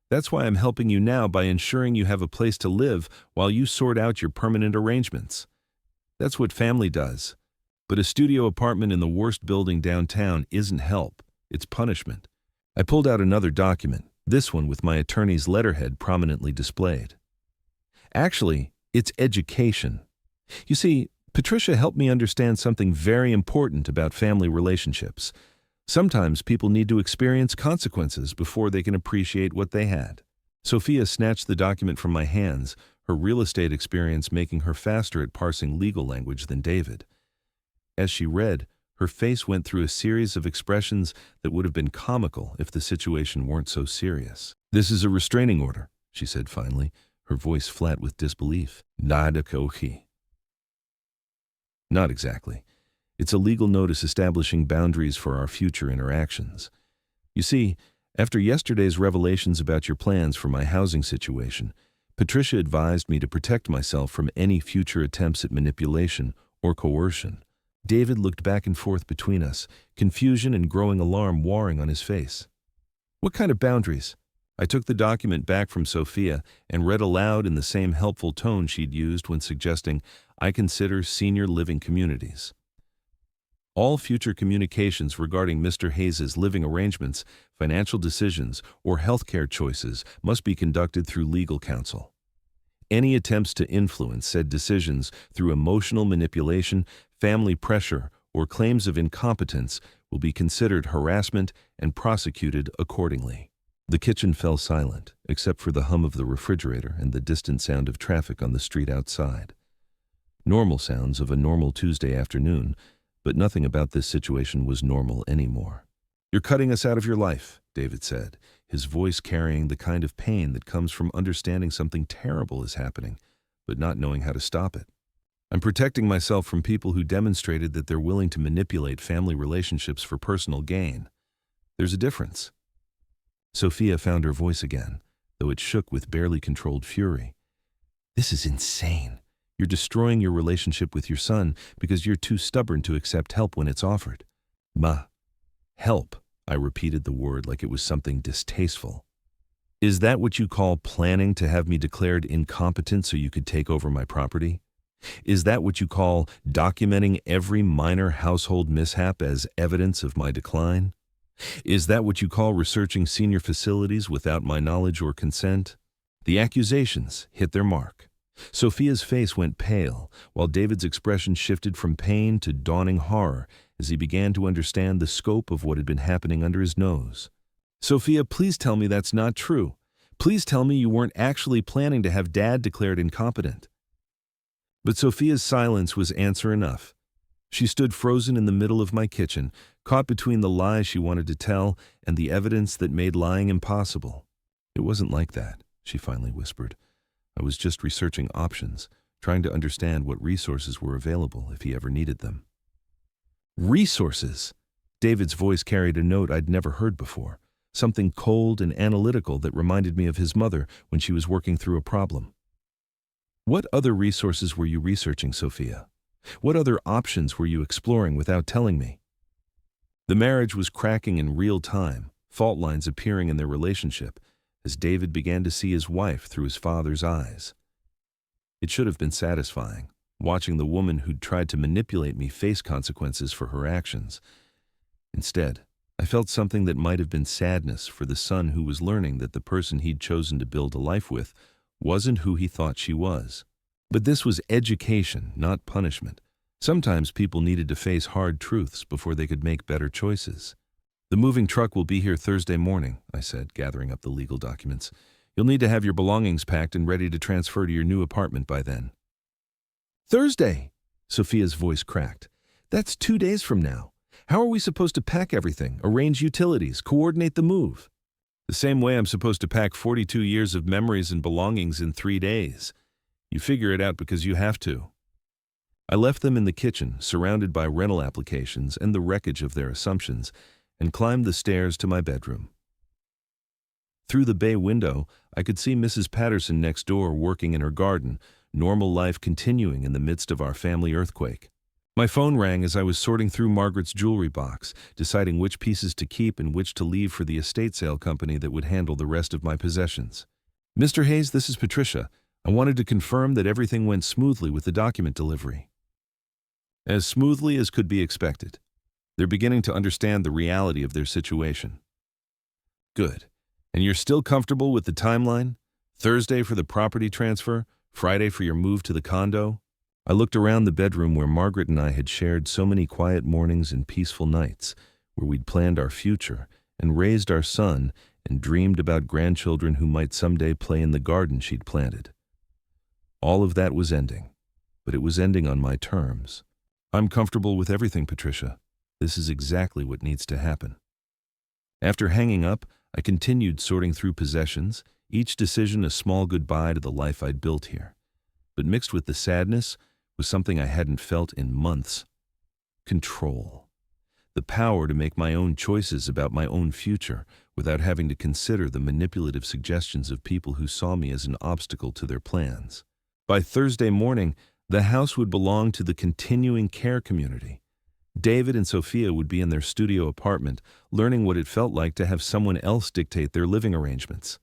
That's why I'm helping you now by ensuring you have a place to live while you sort out your permanent arrangements. That's what family does. But a studio apartment in the worst building downtown isn't help. It's punishment. I pulled out another document, this one with my attorney's letterhead prominently displayed. Actually, it's education. You see, Patricia helped me understand something very important about family relationships. Sometimes people need to experience consequences before they can appreciate what they had. Sophia snatched the document from my hands, her real estate experience making her faster at parsing legal language than David. As she read, her face went through a series of expressions that would have been comical if the situation weren't so serious. "This is a restraining order," she said finally, her voice flat with disbelief. "Nada kohi." Not exactly. It's a legal notice establishing boundaries for our future interactions. You see, after yesterday's revelations about your plans for my housing situation, Patricia advised me to protect myself from any future attempts at manipulation or coercion. David looked back and forth between us, confusion and growing alarm warring on his face. "What kind of boundaries?" I took the document back from Sophia and read aloud in the same helpful tone she'd used when suggesting I consider senior living communities. All future communications regarding Mr. Hayes's living arrangements, financial decisions, or healthcare choices must be conducted through legal counsel. Any attempts to influence said decisions through emotional manipulation, family pressure, or claims of incompetence will be considered harassment and prosecuted accordingly. The kitchen fell silent, except for the hum of the refrigerator and the distant sound of traffic on the street outside. Normal sounds of a normal Tuesday afternoon, but nothing about this situation was normal anymore. "You're cutting us out of your life," David said, his voice carrying the kind of pain that comes from understanding something terrible is happening, but not knowing how to stop it. "I'm protecting myself from people who demonstrated that they're willing to manipulate family relationships for personal gain. There's a difference." Sophia found her voice again, though it shook with barely controlled fury. "This is insane. You're destroying your relationship with your son because you're too stubborn to accept help when it's offered." Help. I repeated the word like it was something distasteful. "Is that what you call planning to have me declared incompetent so you could take over my property? Is that what you call documenting every minor household mishap as evidence of my decline? Is that what you call researching senior facilities without my knowledge or consent?" The accusations hit their mark. Sophia's face went pale, while David's expression shifted from pain to dawning horror as he began to understand the scope of what had been happening under his nose. "Sophia, please tell me that's not true. Please tell me you weren't actually planning to have Dad declared incompetent." But Sophia's silence was answer enough. She stood frozen in the middle of my kitchen, caught between the lies she wanted to tell and the evidence that made lying impossible. "It wasn't like that," she finally whispered. "I was just researching options, trying to understand what resources were available if he ever needed them." Resources! David's voice carried a note I'd never heard before, something cold and analytical that reminded me of his mother when she was working through a problem. "What other resources were you researching, Sophia? What other options were you exploring without telling me?" The marriage was cracking in real time, fault lines appearing in their relationship, as David began to see his wife through his father's eyes. It should have been satisfying, watching the woman who'd tried to manipulate me face consequences for her actions. Instead, I felt something that might have been sadness for the son who was learning that the person he'd chosen to build a life with wasn't who he thought she was. But this was education, not punishment. Sometimes people needed to face hard truths before they could make better choices. "The moving truck will be here Thursday morning," I said, gathering up the legal documents. "You'll need to have your belongings packed and ready to transfer to your new apartment by then." "Thursday?" Sophia's voice cracked. "That's 2 days from now. How are we supposed to pack everything, arrange utilities, coordinate the move?" "The same way I'm supposed to pack 42 years of memories and belongings in 3 days. You figure it out because you have to." I left them in the kitchen, surrounded by rental applications and the wreckage of their assumptions, and climbed the stairs to my bedroom. Through the bay window, I could see Mrs. Patterson next door working in her garden, normal life continuing in the midst of our family earthquake. My phone rang as I was sorting through Margaret's jewelry box, deciding which pieces to keep and which to leave for the estate sale company that would handle the rest of my possessions. "Mr. Hayes, this is Patricia. I wanted to confirm that everything went smoothly with the document delivery." As smoothly as could be expected. They're beginning to understand the reality of their situation. "Good. And you're still comfortable with the timeline? Thursday for the property transfer, Friday for your move to the condo?" I looked around the bedroom where Margaret and I had shared so many quiet mornings and peaceful nights, where we'd planned our future and raised our son and dreamed about grandchildren who might someday play in the garden she'd planted. All of that was ending, but it was ending on my terms. "I'm comfortable with everything, Patricia. This is exactly what needs to happen." After hanging up, I continued sorting through possessions, each decision a small goodbye to the life I'd built here. But mixed with the sadness was something I hadn't felt in months. Control. The power to make my own choices about my own future without having to consider the manipulative suggestions of people who saw me as an obstacle to their plans. By Thursday morning, the house would belong to the continuing care community. David and Sophia would be in their studio apartment, learning what it felt like to have someone else dictate their living arrangements.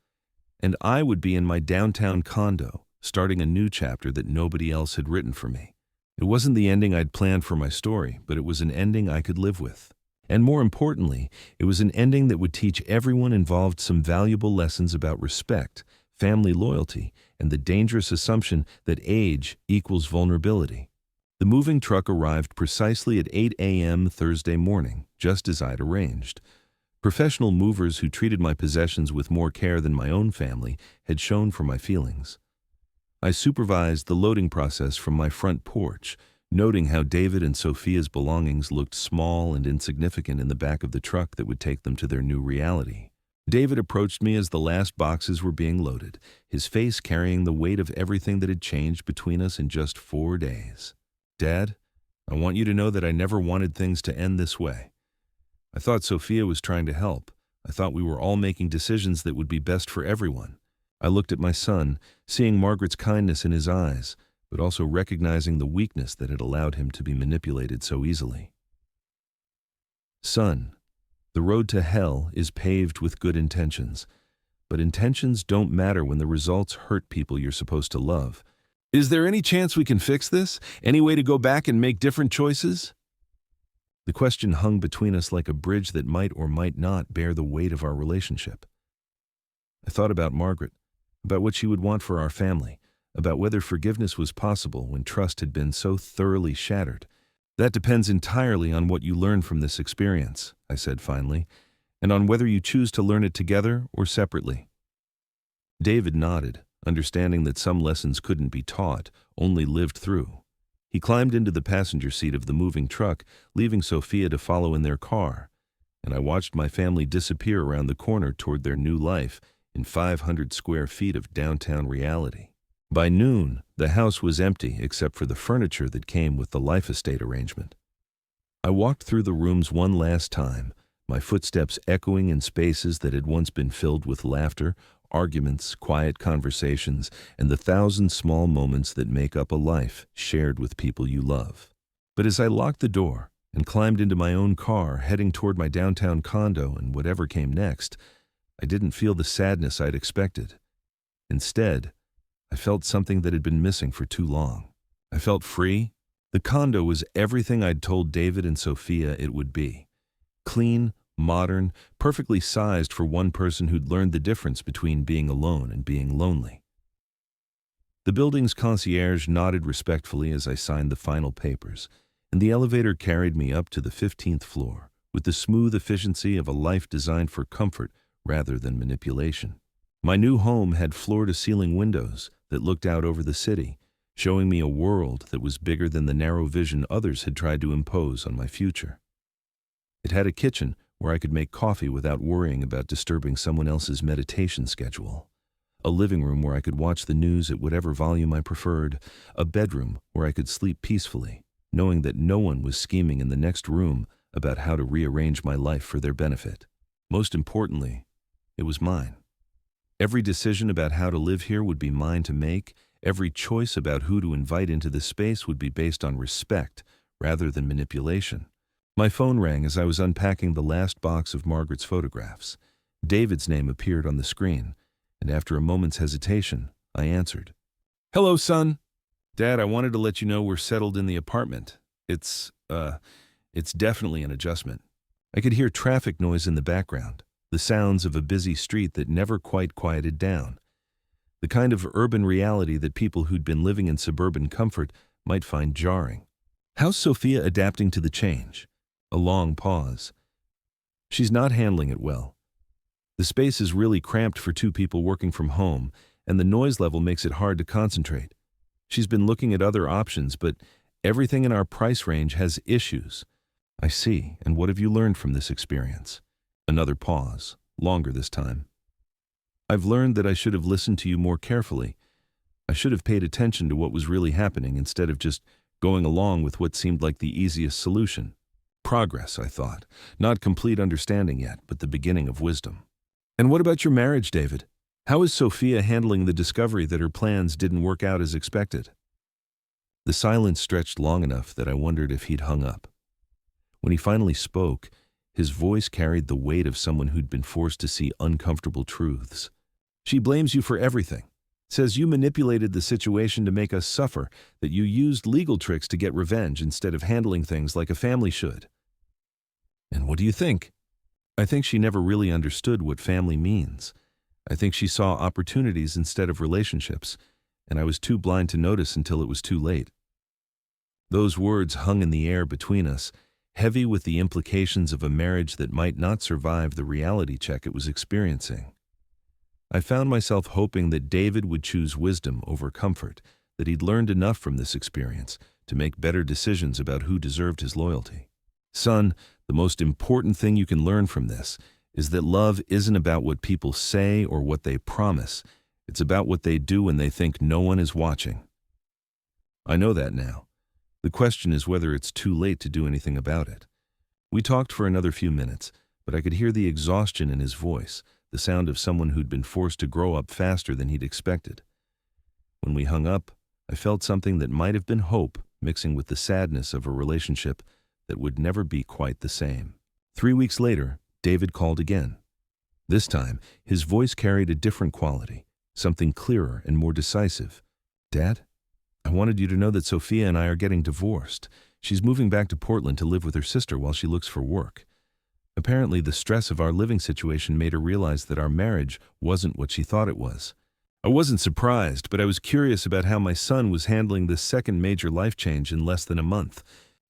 And I would be in my downtown condo, starting a new chapter that nobody else had written for me. It wasn't the ending I'd planned for my story, but it was an ending I could live with. And more importantly, it was an ending that would teach everyone involved some valuable lessons about respect, family loyalty, and the dangerous assumption that age equals vulnerability. The moving truck arrived precisely at 8 a.m. Thursday morning, just as I'd arranged. Professional movers who treated my possessions with more care than my own family had shown for my feelings. I supervised the loading process from my front porch, noting how David and Sophia's belongings looked small and insignificant in the back of the truck that would take them to their new reality. David approached me as the last boxes were being loaded, his face carrying the weight of everything that had changed between us in just 4 days. "Dad, I want you to know that I never wanted things to end this way. I thought Sophia was trying to help. I thought we were all making decisions that would be best for everyone." I looked at my son, seeing Margaret's kindness in his eyes, but also recognizing the weakness that had allowed him to be manipulated so easily. "Son, the road to hell is paved with good intentions, but intentions don't matter when the results hurt people you're supposed to love. Is there any chance we can fix this? Any way to go back and make different choices?" The question hung between us like a bridge that might or might not bear the weight of our relationship. I thought about Margaret, about what she would want for our family, about whether forgiveness was possible when trust had been so thoroughly shattered. "That depends entirely on what you learn from this experience," I said finally, "and on whether you choose to learn it together or separately." David nodded, understanding that some lessons couldn't be taught, only lived through. He climbed into the passenger seat of the moving truck, leaving Sophia to follow in their car, and I watched my family disappear around the corner toward their new life in 500 square feet of downtown reality. By noon, the house was empty except for the furniture that came with the life estate arrangement. I walked through the rooms one last time, my footsteps echoing in spaces that had once been filled with laughter, arguments, quiet conversations, and the thousand small moments that make up a life shared with people you love. But as I locked the door and climbed into my own car, heading toward my downtown condo and whatever came next, I didn't feel the sadness I'd expected. Instead, I felt something that had been missing for too long. I felt free. The condo was everything I'd told David and Sophia it would be. Clean, modern, perfectly sized for one person who'd learned the difference between being alone and being lonely. The building's concierge nodded respectfully as I signed the final papers, and the elevator carried me up to the 15th floor with the smooth efficiency of a life designed for comfort rather than manipulation. My new home had floor-to-ceiling windows that looked out over the city, showing me a world that was bigger than the narrow vision others had tried to impose on my future. It had a kitchen where I could make coffee without worrying about disturbing someone else's meditation schedule, a living room where I could watch the news at whatever volume I preferred, a bedroom where I could sleep peacefully, knowing that no one was scheming in the next room about how to rearrange my life for their benefit. Most importantly, it was mine. Every decision about how to live here would be mine to make. Every choice about who to invite into this space would be based on respect rather than manipulation. My phone rang as I was unpacking the last box of Margaret's photographs. David's name appeared on the screen, and after a moment's hesitation, I answered. "Hello, son. Dad, I wanted to let you know we're settled in the apartment. It's definitely an adjustment." I could hear traffic noise in the background, the sounds of a busy street that never quite quieted down. The kind of urban reality that people who'd been living in suburban comfort might find jarring. How's Sophia adapting to the change? A long pause. She's not handling it well. The space is really cramped for two people working from home, and the noise level makes it hard to concentrate. She's been looking at other options, but everything in our price range has issues. I see, and what have you learned from this experience? Another pause, longer this time. I've learned that I should have listened to you more carefully. I should have paid attention to what was really happening instead of just going along with what seemed like the easiest solution. Progress, I thought. Not complete understanding yet, but the beginning of wisdom. And what about your marriage, David? How is Sophia handling the discovery that her plans didn't work out as expected? The silence stretched long enough that I wondered if he'd hung up. When he finally spoke, his voice carried the weight of someone who'd been forced to see uncomfortable truths. "She blames you for everything. Says you manipulated the situation to make us suffer, that you used legal tricks to get revenge instead of handling things like a family should." And what do you think? I think she never really understood what family means. I think she saw opportunities instead of relationships, and I was too blind to notice until it was too late. Those words hung in the air between us, heavy with the implications of a marriage that might not survive the reality check it was experiencing. I found myself hoping that David would choose wisdom over comfort, that he'd learned enough from this experience to make better decisions about who deserved his loyalty. Son, the most important thing you can learn from this is that love isn't about what people say or what they promise. It's about what they do when they think no one is watching. I know that now. The question is whether it's too late to do anything about it. We talked for another few minutes, but I could hear the exhaustion in his voice, the sound of someone who'd been forced to grow up faster than he'd expected. When we hung up, I felt something that might have been hope mixing with the sadness of a relationship that would never be quite the same. 3 weeks later, David called again. This time, his voice carried a different quality, something clearer and more decisive. "Dad, I wanted you to know that Sophia and I are getting divorced. She's moving back to Portland to live with her sister while she looks for work. Apparently, the stress of our living situation made her realize that our marriage wasn't what she thought it was. I wasn't surprised, but I was curious about how my son was handling this second major life change in less than a month.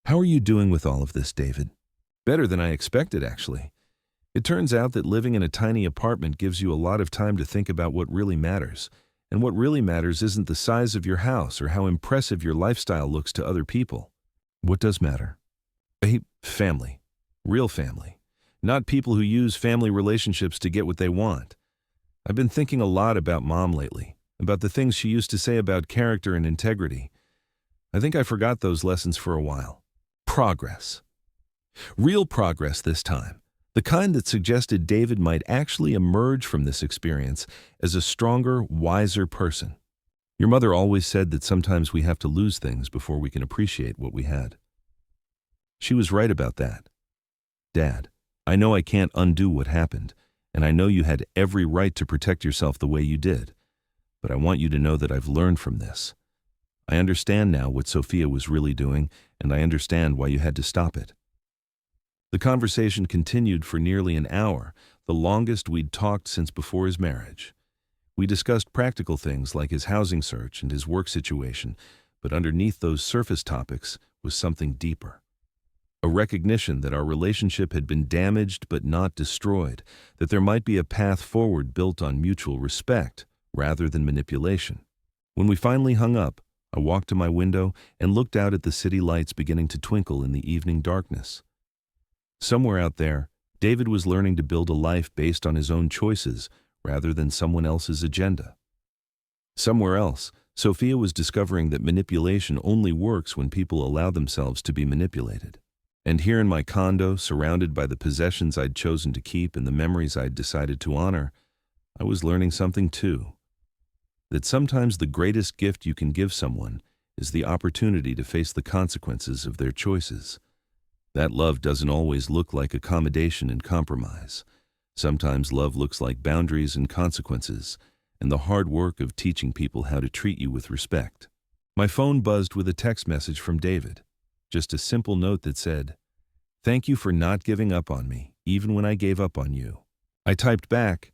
How are you doing with all of this, David?" "Better than I expected, actually. It turns out that living in a tiny apartment gives you a lot of time to think about what really matters. And what really matters isn't the size of your house or how impressive your lifestyle looks to other people. What does matter? Family. Real family. Not people who use family relationships to get what they want. I've been thinking a lot about Mom lately, about the things she used to say about character and integrity. I think I forgot those lessons for a while. Progress. Real progress this time. The kind that suggested David might actually emerge from this experience as a stronger, wiser person. Your mother always said that sometimes we have to lose things before we can appreciate what we had. She was right about that. Dad, I know I can't undo what happened, and I know you had every right to protect yourself the way you did. but I want you to know that I've learned from this. I understand now what Sophia was really doing, and I understand why you had to stop it." The conversation continued for nearly an hour, the longest we'd talked since before his marriage. We discussed practical things like his housing search and his work situation, but underneath those surface topics was something deeper. A recognition that our relationship had been damaged but not destroyed, that there might be a path forward built on mutual respect rather than manipulation. When we finally hung up, I walked to my window and looked out at the city lights beginning to twinkle in the evening darkness. Somewhere out there, David was learning to build a life based on his own choices rather than someone else's agenda. Somewhere else, Sophia was discovering that manipulation only works when people allow themselves to be manipulated. And here in my condo, surrounded by the possessions I'd chosen to keep and the memories I'd decided to honor, I was learning something too. That sometimes the greatest gift you can give someone is the opportunity to face the consequences of their choices. That love doesn't always look like accommodation and compromise. Sometimes love looks like boundaries and consequences, and the hard work of teaching people how to treat you with respect. My phone buzzed with a text message from David. Just a simple note that said, "Thank you for not giving up on me, even when I gave up on you." I typed back,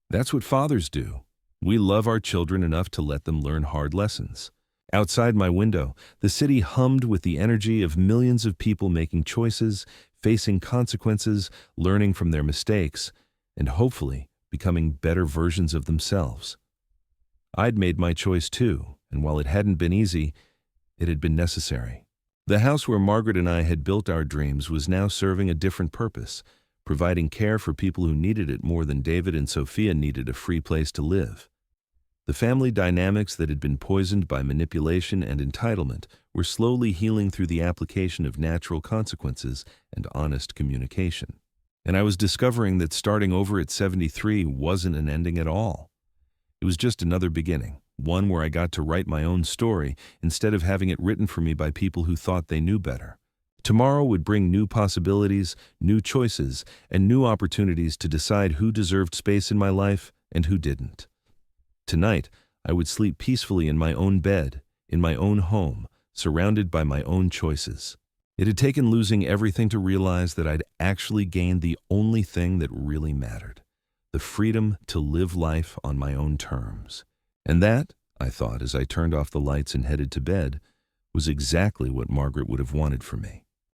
"That's what fathers do. We love our children enough to let them learn hard lessons." Outside my window, the city hummed with the energy of millions of people making choices, facing consequences, learning from their mistakes, and hopefully becoming better versions of themselves. I'd made my choice too, and while it hadn't been easy, it had been necessary. The house where Margaret and I had built our dreams was now serving a different purpose, providing care for people who needed it more than David and Sophia needed a free place to live. The family dynamics that had been poisoned by manipulation and entitlement were slowly healing through the application of natural consequences and honest communication. And I was discovering that starting over at 73 wasn't an ending at all. It was just another beginning, one where I got to write my own story instead of having it written for me by people who thought they knew better. Tomorrow would bring new possibilities, new choices, and new opportunities to decide who deserved space in my life and who didn't. Tonight, I would sleep peacefully in my own bed, in my own home, surrounded by my own choices. It had taken losing everything to realize that I'd actually gained the only thing that really mattered, the freedom to live life on my own terms. And that, I thought as I turned off the lights and headed to bed, was exactly what Margaret would have wanted for me.